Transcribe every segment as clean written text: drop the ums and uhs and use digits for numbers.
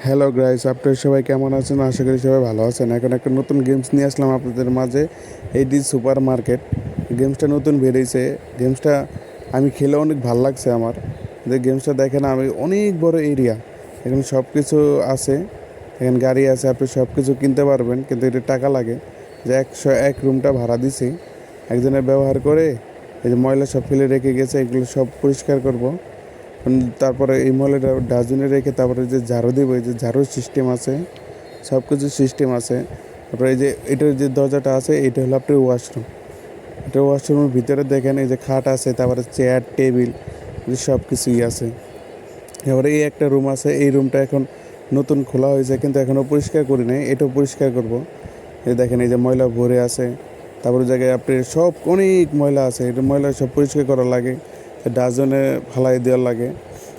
Hello guys, আপনারা সবাই কেমন আছেন? আশা করি সবাই ভালো আছেন। এখন একটা নতুন গেমস নিয়ে আসলাম আপনাদের মাঝে। এইটি সুপার মার্কেট গেমসটা নতুন বেরিয়েছে। গেমসটা আমি খেলে অনেক ভালো লাগছে আমার। যে গেমসটা দেখেন, আমি অনেক বড় এরিয়া, এখানে সব কিছু আছে। এখানে গাড়ি আছে, আপনি সব কিছু কিনতে পারবেন, কিন্তু এটা টাকা লাগে। যে 101 রুমটা ভাড়া দিছি একজনের ব্যবহার করে। এই যে ময়লা সব ফেলে রেখে গেছে, এগুলো সব পরিষ্কার করব। তারপরে এই ময়লাটা ডাস্টবিনে রেখে তারপরে যে ঝাড়ু দিব, এই যে ঝাড়ুর সিস্টেম আছে, সব কিছু সিস্টেম আছে। তারপরে এই যে এটার যে দরজাটা আছে, এটা হলো আপনার ওয়াশরুম। এটা ওয়াশরুমের ভিতরে দেখেন এই যে খাট আছে, তারপরে চেয়ার টেবিল সব কিছুই আছে। এবারে এই একটা রুম আছে, এই রুমটা এখন নতুন খোলা হয়েছে, কিন্তু এখনও পরিষ্কার করি নাই, এটাও পরিষ্কার করব। এই দেখেন এই যে ময়লা ভরে আছে, তারপরে জায়গায় আপনার সব অনেক ময়লা আছে, এটা ময়লা সব পরিষ্কার করা লাগে, ডাস্টবিনে ফালাই দেওয়ার লাগে,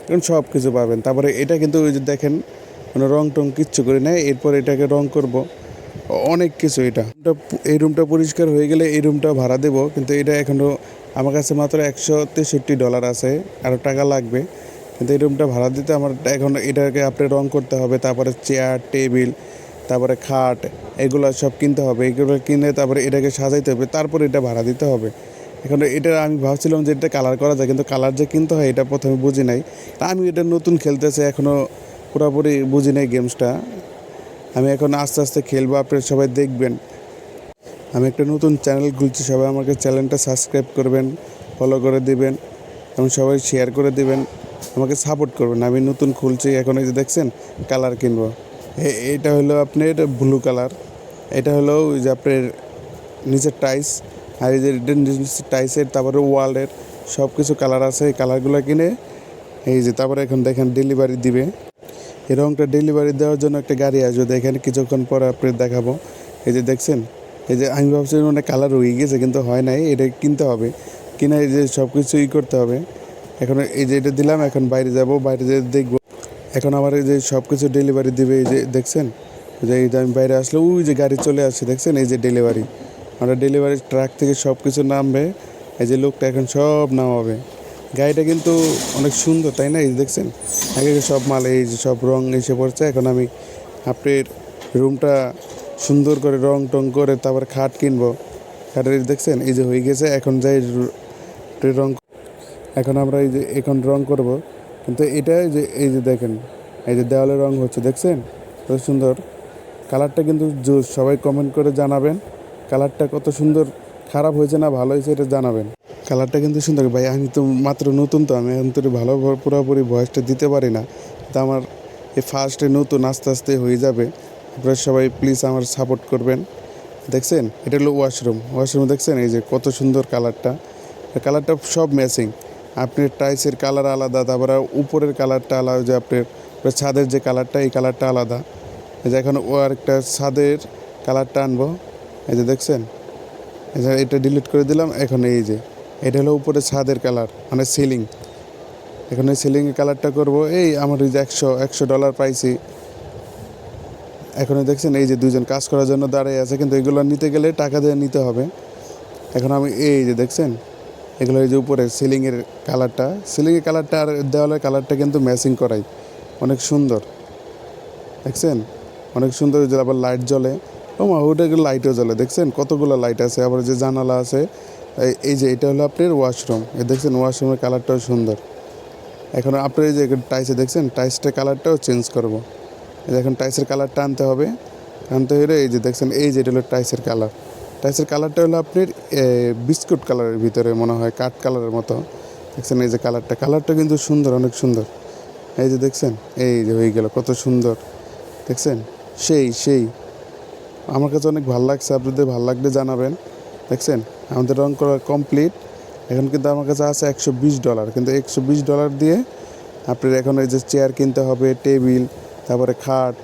কারণ সব কিছু পাবেন। তারপরে এটা কিন্তু ওই যে দেখেন মানে রং টং কিচ্ছু করি নাই, এরপর এটাকে রং করব অনেক কিছু। এই রুমটা পরিষ্কার হয়ে গেলে এই রুমটা ভাড়া দেব, কিন্তু এটা এখনও আমার কাছে মাত্র $163 আছে, আরও টাকা লাগবে। কিন্তু এই রুমটা ভাড়া দিতে আমার এখন এটাকে আপনি রং করতে হবে, তারপরে চেয়ার টেবিল, তারপরে খাট, এগুলো সব কিনতে হবে। এগুলো কিনে তারপরে এটাকে সাজাইতে হবে, তারপরে এটা ভাড়া দিতে হবে। এখন এটা আমি ভাবছিলাম যে এটা কালার করা যায়, কিন্তু কালার যে কিনতে হয় এটা প্রথমে বুঝি নাই। আমি এটা নতুন খেলতেছি, এখনও পুরোপুরি বুঝি নাই গেমসটা। আমি এখন আস্তে আস্তে খেলবো, আপনারা সবাই দেখবেন। আমি একটা নতুন চ্যানেল খুলছি, সবাই আমাকে চ্যানেলটা সাবস্ক্রাইব করবেন, ফলো করে দিবেন এবং সবাই শেয়ার করে দিবেন, আমাকে সাপোর্ট করবেন। আমি নতুন খুলছি এখন, এই যে দেখছেন কালার কিনবো। এটা হলো আপনার ব্লু কালার, এটা হলো ওই যে আপনার নিচের টাইস, আর এই যে টাইসের তারপরে ওয়ালের সব কিছু কালার আছে। এই কালারগুলো কিনে এই যে তারপরে এখন দেখেন ডেলিভারি দিবে। এই রংটা ডেলিভারি দেওয়ার জন্য একটা গাড়ি আসবে, দেখেন কিছুক্ষণ পরে আপনি দেখাবো। এই যে দেখছেন, এই যে আমি ভাবছিলাম মানে কালার হয়ে গেছে, কিন্তু হয় নাই, এটা কিনতে হবে। কিনে এই যে সব কিছু করতে হবে। এখন এই যে এটা দিলাম, এখন বাইরে যাব, বাইরে যেয়ে দেখবো। এখন আমার এই যে সব কিছু ডেলিভারি দিবে, এই যে দেখছেন যে এই যে আমি বাইরে আসলে ওই যে গাড়ি চলে আসছে, দেখছেন এই যে ডেলিভারি, আমরা ডেলিভারি ট্রাক থেকে সব কিছু নামবে। এই যে লোকটা এখন সব নামাবে। গাড়িটা কিন্তু অনেক সুন্দর, তাই না? এই যে দেখছেন আগে সব মাল, এই যে সব রং এসে পড়ছে। এখন আমি আপনার রুমটা সুন্দর করে রং টং করে তারপর খাট কিনবো। খাটের দেখছেন এই যে হয়ে গেছে, এখন যাই রং। এখন আমরা এই যে এখন রং করব, কিন্তু এটা এই যে দেখেন এই যে দেওয়ালে রং হচ্ছে, দেখছেন কত সুন্দর কালারটা, কিন্তু সবাই কমেন্ট করে জানাবেন কালারটা কত সুন্দর। খারাপ হয়েছে না ভালো হয়েছে এটা জানাবেন। কালারটা কিন্তু সুন্দর ভাই, আমি তো মাত্র নতুন, তো আমি এখন তো ভালো পুরোপুরি ভয়েসটা দিতে পারি না, তো আমার এই ফার্স্টে নতুন, আস্তে আস্তে হয়ে যাবে। আপনারা সবাই প্লিজ আমার সাপোর্ট করবেন। দেখছেন এটা হলো ওয়াশরুম দেখছেন এই যে কত সুন্দর কালারটা। কালারটা সব ম্যাচিং, আপনার টাইলসের কালার আলাদা, তারপরে উপরের কালারটা আলাদা, যে আপনার ছাদের যে কালারটা, এই কালারটা আলাদা। এই যে এখন ও আরেকটা ছাদের কালারটা আনবো। এই যে দেখছেন, এই যে এটা ডিলিট করে দিলাম। এখন এই যে এটা হলো উপরে ছাদের কালার, মানে সিলিং। এখন এই সিলিংয়ের কালারটা করবো। এই আমার এই যে $100 পাইছি। এখন দেখছেন এই যে দুজন কাজ করার জন্য দাঁড়িয়ে আছে, কিন্তু এগুলো নিতে গেলে টাকা দিয়ে নিতে হবে। এখন আমি এই যে দেখছেন এগুলো, এই যে উপরে সিলিংয়ের কালারটা আর দেওয়ালের কালারটা কিন্তু ম্যাচিং করাই, অনেক সুন্দর। দেখছেন অনেক সুন্দর, যে আবার লাইট জ্বলে, ও মা ওটা লাইটও জ্বলে, দেখছেন কতগুলো লাইট আছে, আবার যে জানালা আছে। এই যে এটা হলো আপনার ওয়াশরুম, দেখছেন ওয়াশরুমের কালারটাও সুন্দর। এখন আপনার এই যে টাইসে দেখছেন টাইসটার কালারটাও চেঞ্জ করবো। এখন টাইসের কালারটা আনতে হলে এই যে দেখছেন এই যে এটা হলো টাইসের কালারটা হলো আপনার বিস্কুট কালারের ভিতরে, মনে হয় কাঠ কালারের মতো। দেখছেন এই যে কালারটা কিন্তু সুন্দর, অনেক সুন্দর। এই যে দেখছেন এই যে হয়ে গেল কত সুন্দর, দেখছেন সেই আমার কাছে অনেক ভালো লাগছে। আপনাদের ভালো লাগলে জানাবেন। দেখছেন আমাদের রং করা কমপ্লিট। এখন কিন্তু আমার কাছে আছে $120, কিন্তু $120 দিয়ে আপনার এখন এই যে চেয়ার কিনতে হবে, টেবিল, তারপরে খাট,